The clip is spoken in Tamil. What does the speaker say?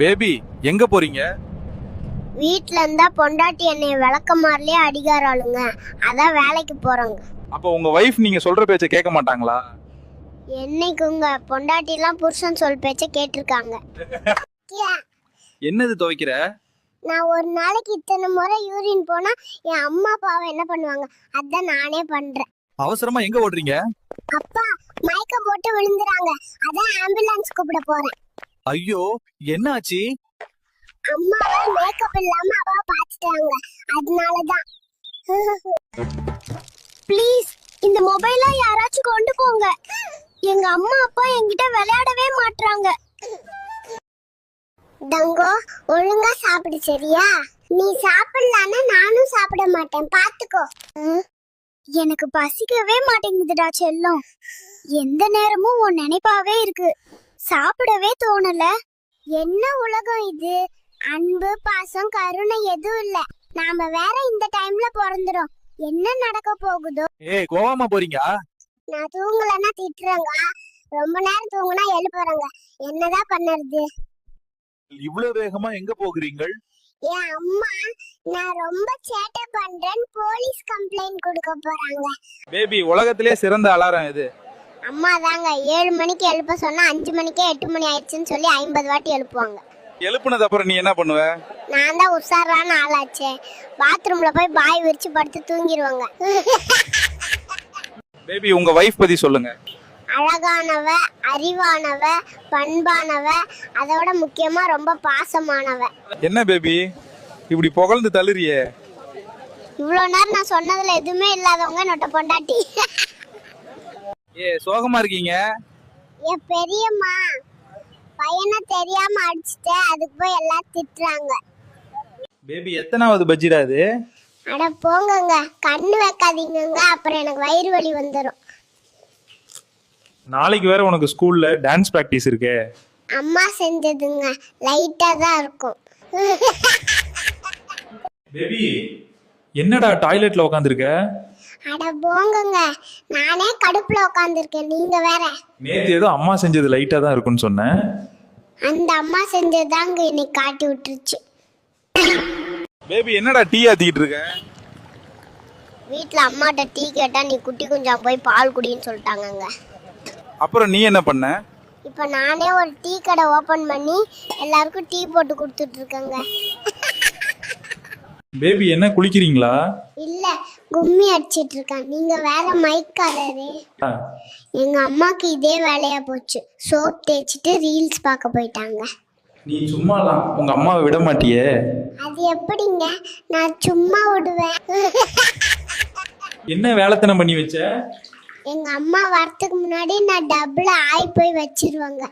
பேபி எங்க போறீங்க? வீட்ல இருந்தா பொண்டாட்டி என்னை விளக்கமாறலே அடிக்காராளுங்க, அதான் வேலைக்கு போறேங்க. அப்ப உங்க வைஃப் நீங்க சொல்ற பேச்ச கேட்க மாட்டாங்களா? என்னைக்குங்க பொண்டாட்டி எல்லாம் புருஷன் சொல் பேச்ச கேட்டிருக்காங்க. என்னது துவைக்கிற? நான் ஒரு நாளைக்கு இத்தனை முறை யூரின் போனா என் அம்மா அப்பாவை என்ன பண்ணுவாங்க, அதான் நானே பண்றேன். அவசரமா எங்க ஓடுறீங்க? அப்பா மயக்கம் போட்டு விழுந்துறாங்க, அதான் ஆம்புலன்ஸ் கூப்பிட போறேன். ஐயோ, என்ன ஆச்சு? அம்மாவை மேக்கப் இல்லாம அவ பாத்துட்டாங்க, அதனாலதான். ப்ளீஸ் இந்த மொபைலை யாராச்சும் கொண்டு போங்க. எங்க அம்மா அப்பா என்கிட்ட விளையாடவே மாட்றாங்க. தங்கோ ஒழுங்கா சாப்பிடு சரியா? நீ சாப்பிடலன்னா நானும் சாப்பிட மாட்டேன், பாத்துக்கோ. எனக்கு பசிக்கவே மாட்டேங்குதுடா செல்லம். எந்த நேரமும் உன் நினைப்பாவே இருக்கு, சாப்பிடவே தோணல. என்ன உலகம் இது? அன்பு பாசம் கருணை எதுவும் இல்ல. நாம வேற இந்த டைம்ல பிறந்துரும். என்ன நடக்க போகுதோ? ஏய், கோவமா போறீங்க? நான் தூங்கலன்னா திட்டுறேங்க, ரொம்ப நேரம் தூங்குனா எழுப்புறேங்க. என்னதான் பண்ணறது? இவ்வளவு வேகமா எங்க போகிறீங்கள்? என் அம்மா நான் ரொம்ப சேட்டை பண்றேன்னு போலீஸ் கம்ப்ளைண்ட் கொடுக்க போறாங்க. பேபி, உலகத்திலே சிறந்த அலாரம் இது. அம்மா தாங்க 7 மணிக்கு எழுப்ப சொன்னா 5 மணிக்கே 8 மணி ஆயிடுச்சுன்னு சொல்லி 50 வாட்டி எழுப்புவாங்க. எழுப்புனது அப்புறம் நீ என்ன பண்ணுவ? நான் தான் உஷாரான ஆளாச்சே, பாத்ரூம்ல போய் பாய் விரிச்சு படுத்து தூங்கிடுவாங்க. பேபி, உங்க வைஃப் பத்தி சொல்லுங்க. அழகானவ, அறிவானவ, பண்பானவ, அதோட முக்கியமா ரொம்ப பாசமானவ. என்ன பேபி இப்படி புகழ்ந்து தள்ளுறியே? இவ்வளவு நேரம் நான் சொன்னதுல எதுவுமே இல்லாதவங்க நொட்ட பொண்டாட்டி. ஏ, சோகமா இருக்கீங்க? என் பெரியம்மா பையனை தெரியாம அடிச்சுட்டு அதுக்கு போய் எல்லாம் திட்டுறாங்க. பேபி, எத்தனாவது பஜ்ஜிடா இது? அட போங்கங்க, கண்ணு வைக்காதீங்கங்க, அப்புறம் எனக்கு வயிறு வலி வந்துடும். நாளைக்கு வேற உனக்கு ஸ்கூல்ல டான்ஸ் பிராக்டிஸ் இருக்கே. அம்மா செஞ்சதுங்க, லைட்டா தான் இருக்கும். பேபி, என்னடா டாய்லெட்ல உட்காந்துருக்க? அட போங்கங்க, நானே கடுப்புல உட்காந்துருக்கேன், நீங்க வேற. நேத்து ஏதோ அம்மா செஞ்சது லைட்டா தான் இருக்குன்னு சொன்னேன். அந்த அம்மா செஞ்சதாங்க இன்னைக்கு காட்டி விட்டுருச்சு. பேபி, என்னடா டீ ஆத்திக்கிட்டு இருக்க? வீட்ல அம்மாட்ட டீ கேட்டா நீ குட்டி குஞ்சா போய் பால் குடின்னு சொல்லிட்டாங்கங்க. அப்புறம் நீ என்ன பண்ண? இப்ப நானே ஒரு டீ கடை ஓபன் பண்ணி எல்லாருக்கும் டீ போட்டு கொடுத்துட்டு இருக்கேங்க. பேபி, என்ன குளிக்கிறீங்களா? இல்ல, கும்மி அடிச்சிட்டு இருக்கேன். நீங்க வேற மைக்காரரே. எங்க அம்மாக்கு இதே வேலையா போச்சு, சோப் தேய்ச்சிட்டு ரீல்ஸ் பார்க்க போயிட்டாங்க. நீ சும்மாலாம் உங்க அம்மாவை விட மாட்டியே. அது எப்படிங்க, நான் சும்மா விடுவேன். என்ன வேலைத்தனம் பண்ணி வச்ச? எங்க அம்மா வரத்துக்கு முன்னாடி நான் டபுள் ஆய் போய் வச்சிருவாங்க.